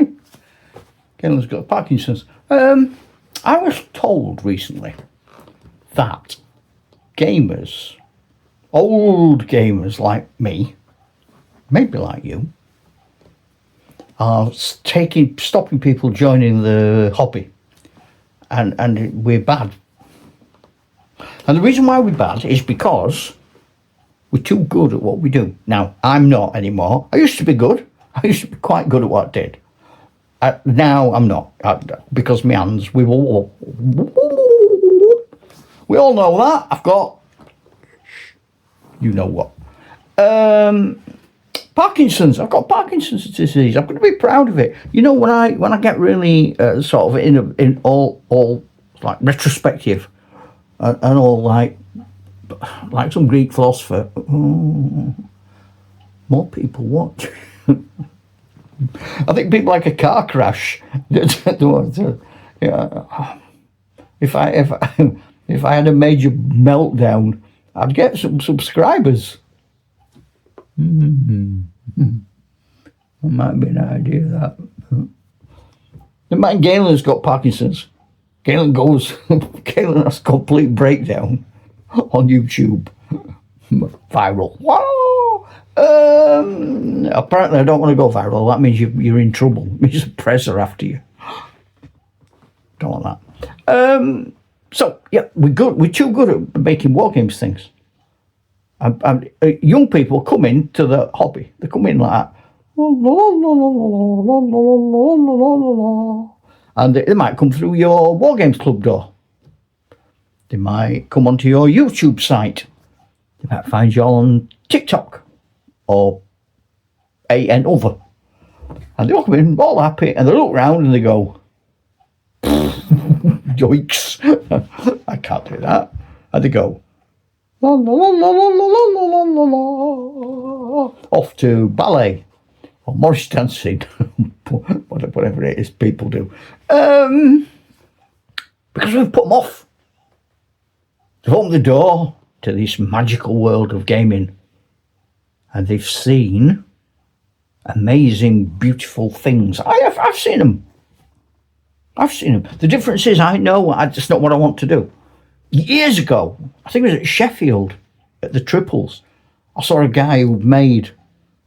me. Galen's got Parkinson's. I was told recently that gamers, old gamers like me, maybe like you, are stopping people joining the hobby, and we're bad. And the reason why we're bad is because we're too good at what we do. Now, I'm not anymore. I used to be good. I used to be quite good at what I did. Now I'm not, because my hands, we all know that. I've got, you know what, Parkinson's. I've got Parkinson's disease. I'm going to be proud of it. You know, when I get really sort of in all like retrospective and all like some Greek philosopher, more people watch. I think people like a car crash. If I had a major meltdown, I'd get some subscribers. That might be an idea, that. The man Galen's got Parkinson's. Galen has a complete breakdown on YouTube. Viral. Wow! Apparently I don't want to go viral. That means you're in trouble. It means the press are after you. Don't want that. So yeah, we're good. We're too good at making wargames things. And young people come into the hobby. They come in like that, and they might come through your Wargames Club door. They might come onto your YouTube site. They might find you on TikTok or another. And they all come in all happy, and they look round and they go, yikes, I can't do that. And they go, la, la, la, la, la, la, la, la, la, off to ballet or Morris dancing, whatever it is people do. Because we've put them off. They've opened the door to this magical world of gaming, and they've seen amazing, beautiful things. I've seen them. I've seen them. The difference is I know that's not what I want to do. Years ago, I think it was at Sheffield, at the Triples, I saw a guy who'd made,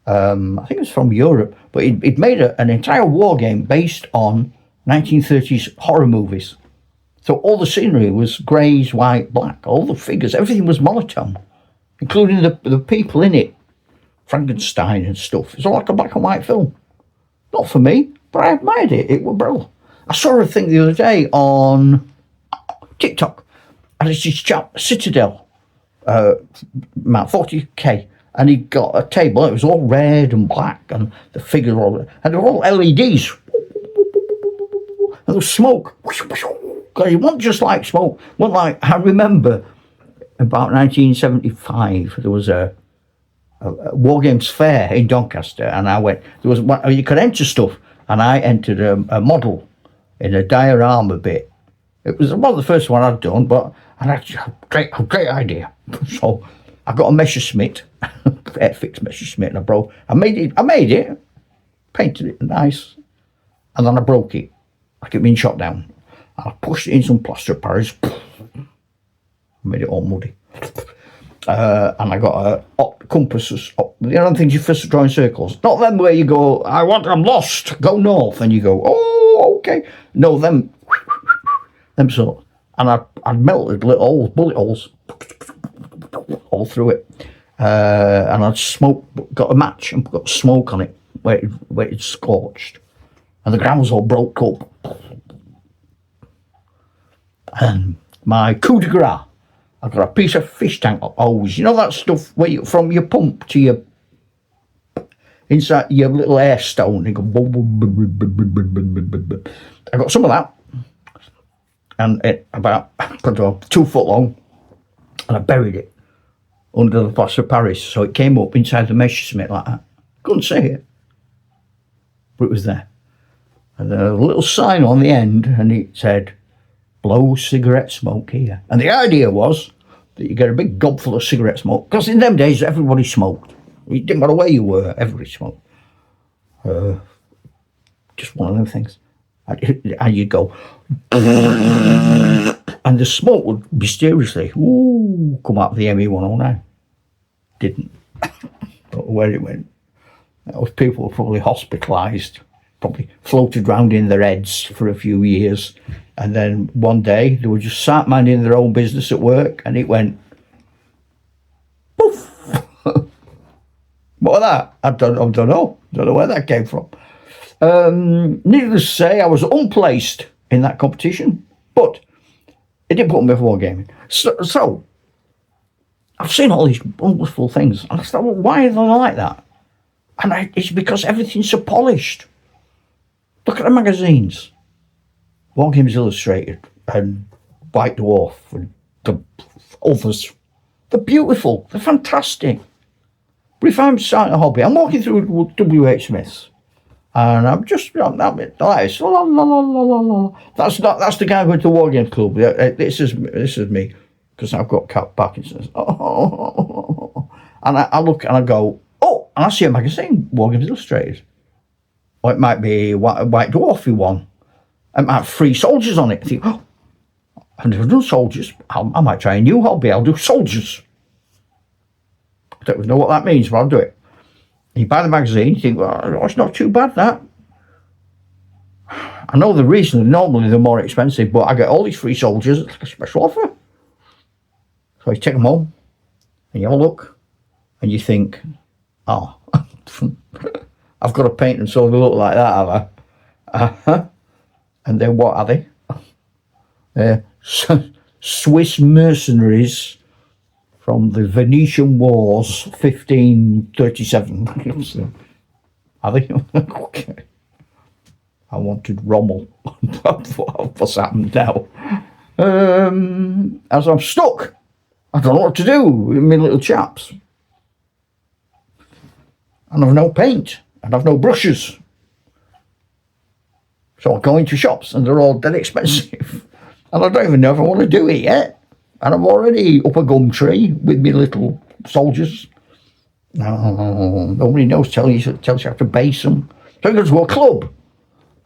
I think it was from Europe, but he'd made an entire war game based on 1930s horror movies. So all the scenery was greys, white, black, all the figures, everything was monotone, including the people in it, Frankenstein and stuff. It's all like a black and white film. Not for me, but I admired it. It was brilliant. I saw a thing the other day on TikTok, and it's this chap, Citadel, about 40k, and he got a table. It was all red and black, and the figures were all, and they were all LEDs, and there was smoke. It wasn't just like smoke. It wasn't like, I remember about 1975, there was a Wargames fair in Doncaster, and I went. There was one, you could enter stuff, and I entered a model in a diorama bit. It was one of the first one I'd done, but and I a great idea. So I got a Messerschmitt, Airfix Messerschmitt, and I made it, painted it nice, and then I broke it, like it being shot down. I pushed it in some plaster of Paris, made it all muddy. And I got a compasses, the other things you first drawing circles. Not them where you go, I'm lost, go north, and you go, oh, okay. No, them sort. And I'd melted little holes, bullet holes, all through it. And I'd got a match and got smoke on it where it scorched. And the ground was all broke up. And my coup de grace, I've got a piece of fish tank hose. You know that stuff where from your pump to your inside your little air stone. You go. I got some of that, and it about 2 foot long, and I buried it under the plaster of Paris, so it came up inside the Messerschmitt like that. Couldn't see it, but it was there. And a little sign on the end, and it said, "Blow cigarette smoke here." And the idea was that you get a big gob full of cigarette smoke, because in them days everybody smoked. It didn't matter where you were, everybody smoked. just one of them things. And you'd go, and the smoke would mysteriously come out of the ME109. Didn't. Don't know where it went. Those people were probably hospitalised, probably floated round in their heads for a few years, and then one day they were just sat minding their own business at work, and it went poof. What was that? I don't know. Don't know where that came from. Needless to say, I was unplaced in that competition, but it didn't put me off wargaming. So I've seen all these wonderful things, and I thought, well, why are they like that? And it's because everything's so polished. Look at the magazines. Wargames Illustrated and White Dwarf and the others. They're beautiful. They're fantastic. But if I'm starting a hobby, I'm walking through W.H. Smith's, and I'm just like this. La, la, la, la, la. That's the guy going to the Wargames Club. This is me, because I've got Parkinson's. And I look and I go, oh, and I see a magazine, Wargames Illustrated. Or it might be a White Dwarfy one. It might have 3 soldiers on it. I think, oh, I've never done soldiers. I might try a new hobby. I'll do soldiers. I don't know what that means, but I'll do it. You buy the magazine, you think, well, it's not too bad, that. I know the reason, normally they're more expensive, but I get all these 3 soldiers, it's like a special offer. So you take them home, and you have a look, and you think, oh, I've got to paint them so they look like that, have I? And then what are they? They're Swiss mercenaries from the Venetian Wars, 1537. Are they? Okay. I wanted Rommel. What's happened now? As I'm stuck. I don't know what to do with my little chaps. And I've no paint. And I've no brushes. So I go into shops and they're all dead expensive. And I don't even know if I want to do it yet. And I'm already up a gum tree with my little soldiers. Nobody knows, tells you how to base them. So you go to a club.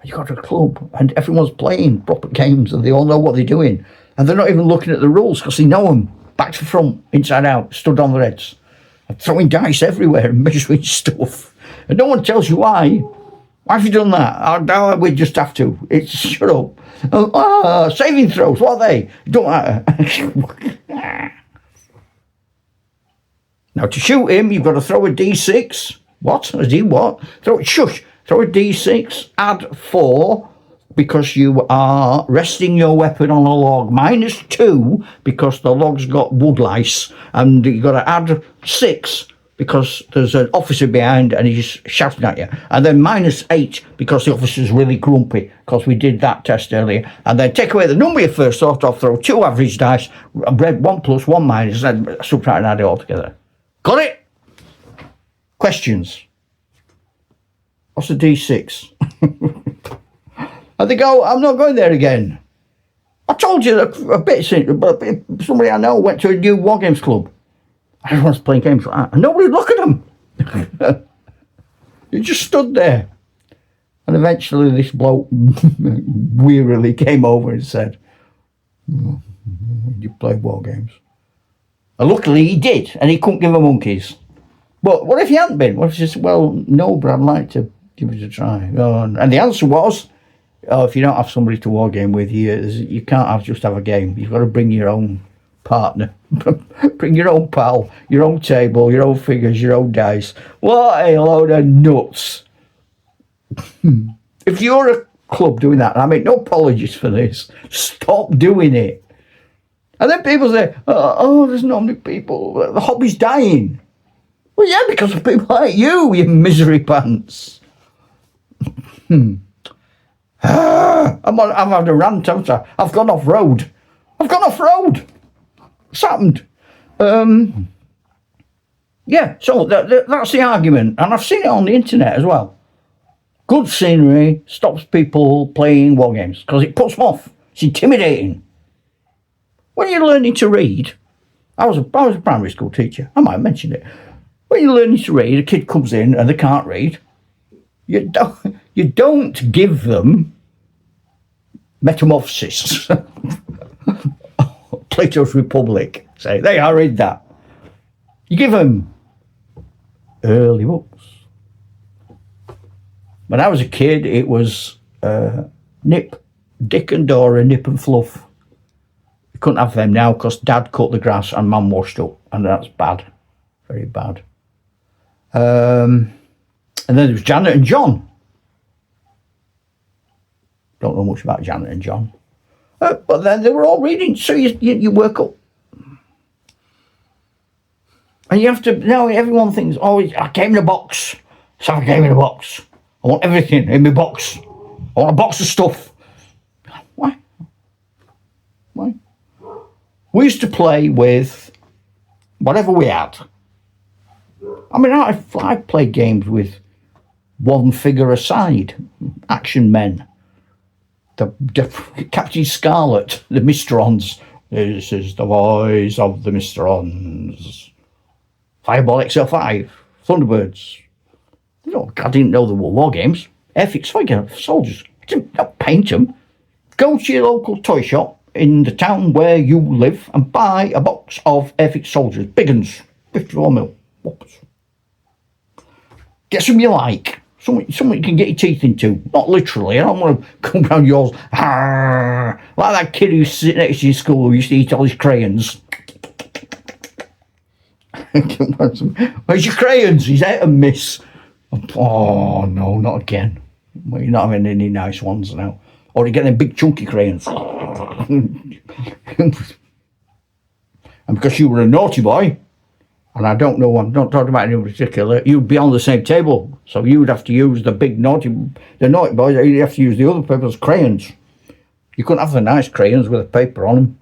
You go to a club and everyone's playing proper games and they all know what they're doing. And they're not even looking at the rules because they know them. Back to front, inside out, stood on their heads. And throwing dice everywhere and measuring stuff. And no one tells you why. Why have you done that? We just have to. It's shut up. Saving throws, what are they? Don't matter. Now to shoot him, you've got to throw a D6. What? A D what? Throw a D6, add 4, because you are resting your weapon on a log. -2, because the log's got wood lice. And you've got to add 6, because there's an officer behind and he's shouting at you. And then -8, because the officer's really grumpy, because we did that test earlier. And then take away the number you first thought of, throw 2 average dice, red 1 plus, 1 minus, and subtract and add it all together. Got it? Questions? What's a D6? And they go, I'm not going there again. I told you a bit since, but somebody I know went to a new Wargames club. Everyone's playing games like that, and nobody would look at them. He just stood there. And eventually this bloke wearily came over and said, you play Wargames? And luckily he did, and he couldn't give a monkeys. But what if he hadn't been? What if he said, well, no, but I'd like to give it a try. And the answer was, if you don't have somebody to wargame with, you can't just have a game. You've got to bring your own partner. Bring your own pal, your own table, your own figures, your own dice. What a load of nuts. If you're a club doing that, and I make no apologies for this, stop doing it. And then people say, oh, there's not many people, the hobby's dying. Well, yeah, because of people like you misery pants. I'm having a rant, haven't I? I've gone off road. What's happened? Yeah, so that's the argument. And I've seen it on the internet as well. Good scenery stops people playing war games because it puts them off. It's intimidating. When you're learning to read, I was a primary school teacher. I might have mentioned it. When you're learning to read, a kid comes in and they can't read. You You don't give them Metamorphosis. Plato's Republic. Say, they I read that. You give them early books. When I was a kid, it was Nip, Dick and Dora, Nip and Fluff. You couldn't have them now because Dad cut the grass and Mum washed up, and that's bad, very bad. And then there was Janet and John. Don't know much about Janet and John, but then they were all reading. So you work up, and you have to. Now everyone thinks, "Oh, I came in a box. So I came in a box. I want everything in my box. I want a box of stuff." Why? We used to play with whatever we had. I mean, I played games with one figure aside, action men. The Captain Scarlet, the Mysterons. This is the voice of the Mysterons. Fireball XL5, Thunderbirds. I didn't know there were war games. Airfix soldiers. Don't paint them. Go to your local toy shop in the town where you live and buy a box of Airfix soldiers. Big uns, 54mm. Whoppers. Get some you like. Something you can get your teeth into. Not literally. I don't want to come around yours. Like that kid who's sitting next to your school who used to eat all his crayons. Where's your crayons? He's out and miss. Oh, no, not again. Well, you're not having any nice ones now. Or you're getting big chunky crayons. And because you were a naughty boy, and I don't know, I'm not talking about anyone in particular, you'd be on the same table. So you'd have to use the naughty boys, you'd have to use the other people's crayons. You couldn't have the nice crayons with a paper on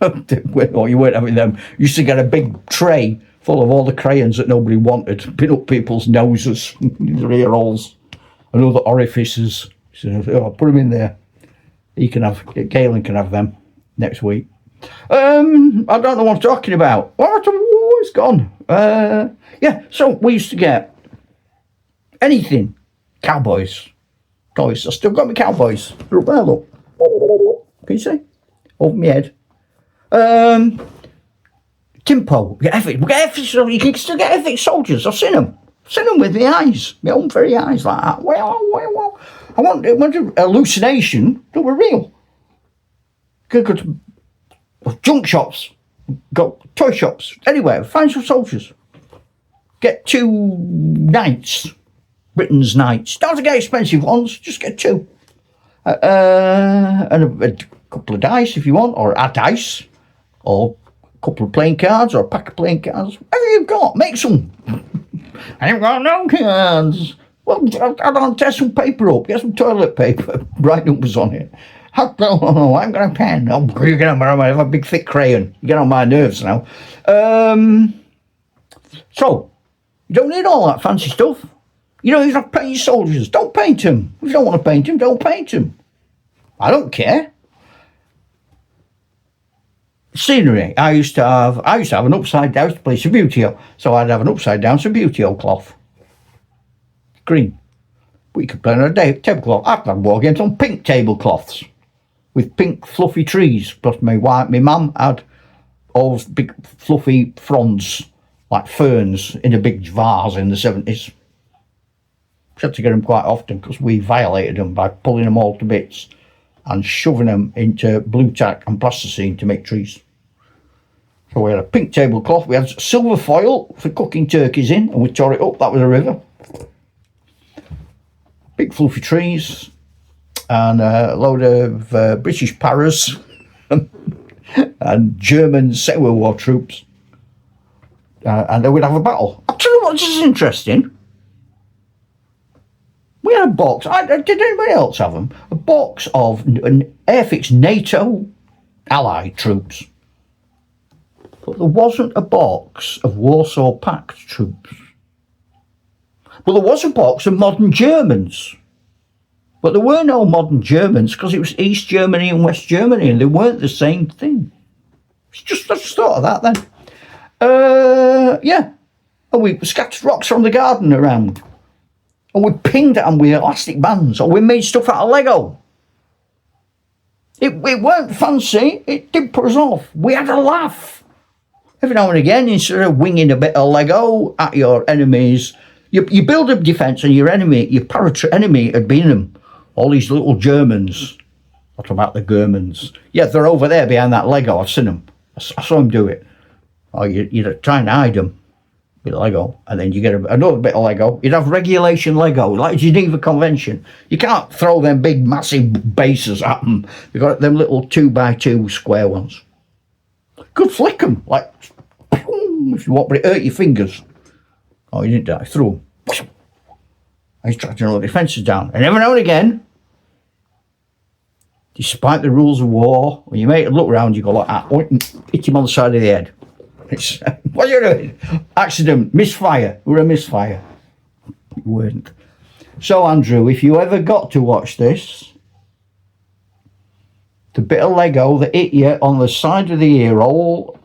them. Or you weren't having them. You used to get a big tray full of all the crayons that nobody wanted, pin up people's noses, their ear holes, and other orifices. So I'll put them in there. Galen can have them next week. I don't know what I'm talking about. It's gone. Yeah, so we used to get anything. Cowboys. Toys. I still got my cowboys. They're up there, look. Can you see? Over my head. Timpo. You can still get Epic soldiers. I've seen them. With my eyes. My own very eyes like that. Well. I want a hallucination. They were real. Go to junk shops. Go toy shops. Anywhere. Find some soldiers. Get 2 knights. Britain's knights. Don't have to get expensive ones. Just get 2. And a couple of dice if you want. Or a dice. Or a couple of playing cards. Or a pack of playing cards. Whatever you've got. Make some. I ain't got no cards. Well, I don't test some paper up. Get some toilet paper. Bright numbers on it. I haven't got a pen. Oh, you get on I have a big thick crayon. You get on my nerves now. So, you don't need all that fancy stuff. You don't even have to paint your soldiers. Don't paint them. If you don't want to paint them, don't paint them. I don't care. Scenery. I used to have an upside down. I used to play Subbuteo. So I'd have an upside down Subbuteo cloth. Green. But you could play on a tablecloth. I've done war games on pink tablecloths with pink fluffy trees. Plus my mum had all big fluffy fronds like ferns in a big vase in the 70s. She had to get them quite often because we violated them by pulling them all to bits and shoving them into blue tack and plasticine to make trees. So we had a pink tablecloth. We had silver foil for cooking turkeys in, and we tore it up. That was a river. Big fluffy trees and a load of British paras and German Second World War troops. And then we'd have a battle. I'll tell you what, this is interesting. We had a box. Did anybody else have them? A box of Airfix NATO allied troops. But there wasn't a box of Warsaw Pact troops. Well, there was a box of modern Germans. But there were no modern Germans because it was East Germany and West Germany and they weren't the same thing. I just thought of that then. Yeah. And we scattered rocks from the garden around. And we pinged at them with elastic bands, or we made stuff out of Lego. It weren't fancy, it did put us off. We had a laugh. Every now and again, instead of winging a bit of Lego at your enemies, you build up defence and your enemy had been them. All these little Germans. What about the Germans? Yeah, they're over there behind that Lego. I've seen them. I saw them do it. Or you'd try and hide them with Lego, and then you get another bit of Lego. You'd have regulation Lego, like Geneva Convention. You can't throw them big, massive bases at them. You've got them little 2x2 square ones. Could flick them, like, if you want, but it hurt your fingers. Oh, you didn't die. Throw them. I tried to knock the defences down. And every now and again, despite the rules of war, when you make it look round, you go like that, hit him on the side of the head. It's, what are you doing? Accident, misfire. We're a misfire. You weren't. So, Andrew, if you ever got to watch this, the bit of Lego that hit you on the side of the ear hole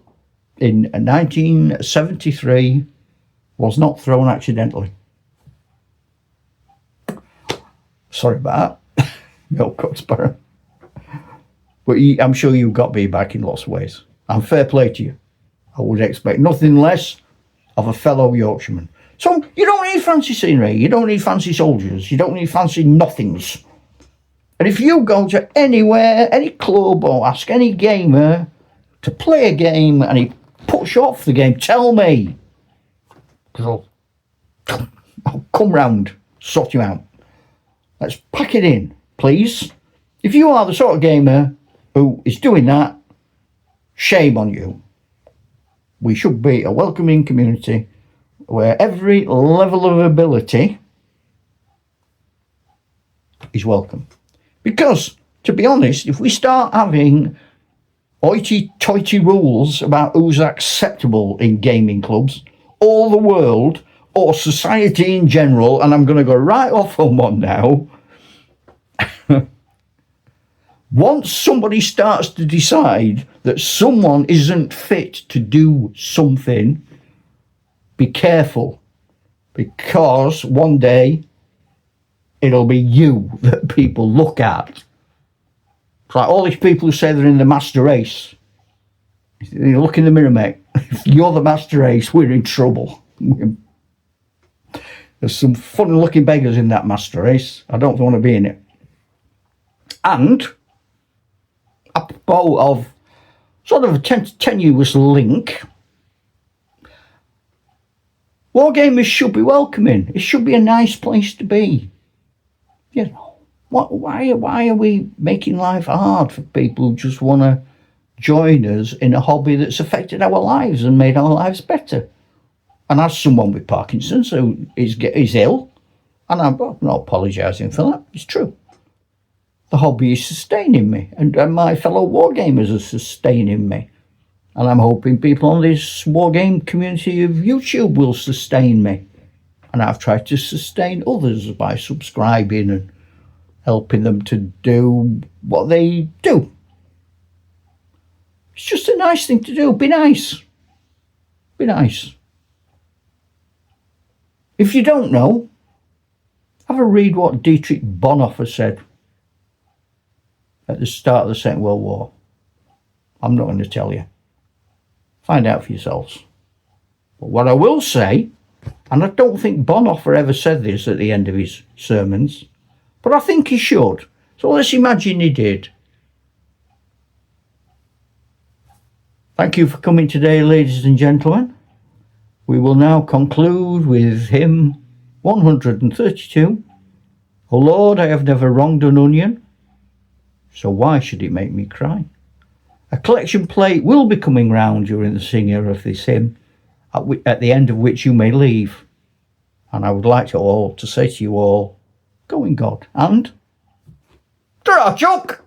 in 1973 was not thrown accidentally. Sorry about that. Milk Cotsborough. But I'm sure you got me back in lots of ways. And fair play to you. I would expect nothing less of a fellow Yorkshireman. So you don't need fancy scenery, you don't need fancy soldiers, you don't need fancy nothings. And if you go to anywhere, any club, or ask any gamer to play a game and he puts you off the game, tell me. Because I'll come round, sort you out. Let's pack it in, please. If you are the sort of gamer who is doing that, shame on you. We should be a welcoming community where every level of ability is welcome. Because, to be honest, if we start having hoity-toity rules about who's acceptable in gaming clubs, all the world, or society in general, and I'm going to go right off on one now, once somebody starts to decide that someone isn't fit to do something, be careful, because one day it'll be you that people look at. It's like all these people who say they're in the master race. You look in the mirror, mate. If you're the master race, we're in trouble. There's some funny-looking beggars in that master race. I don't want to be in it. And apropos of sort of a tenuous link, Wargamers should be welcoming. It should be a nice place to be. You know, why are we making life hard for people who just want to join us in a hobby that's affected our lives and made our lives better? And as someone with Parkinson's who is ill, and I'm not apologising for that, it's true. The hobby is sustaining me, and my fellow wargamers are sustaining me. And I'm hoping people on this wargame community of YouTube will sustain me. And I've tried to sustain others by subscribing and helping them to do what they do. It's just a nice thing to do. Be nice. Be nice. If you don't know, have a read what Dietrich Bonhoeffer said at the start of the Second World War. I'm not going to tell you. Find out for yourselves. But what I will say, and I don't think Bonhoeffer ever said this at the end of his sermons, but I think he should. So let's imagine he did. Thank you for coming today, ladies and gentlemen. We will now conclude with hymn 132. O Lord, I have never wronged an onion, so why should it make me cry? A collection plate will be coming round during the singing of this hymn, at the end of which you may leave. And I would like to say to you all, go in God, and ta-ra, Chuck!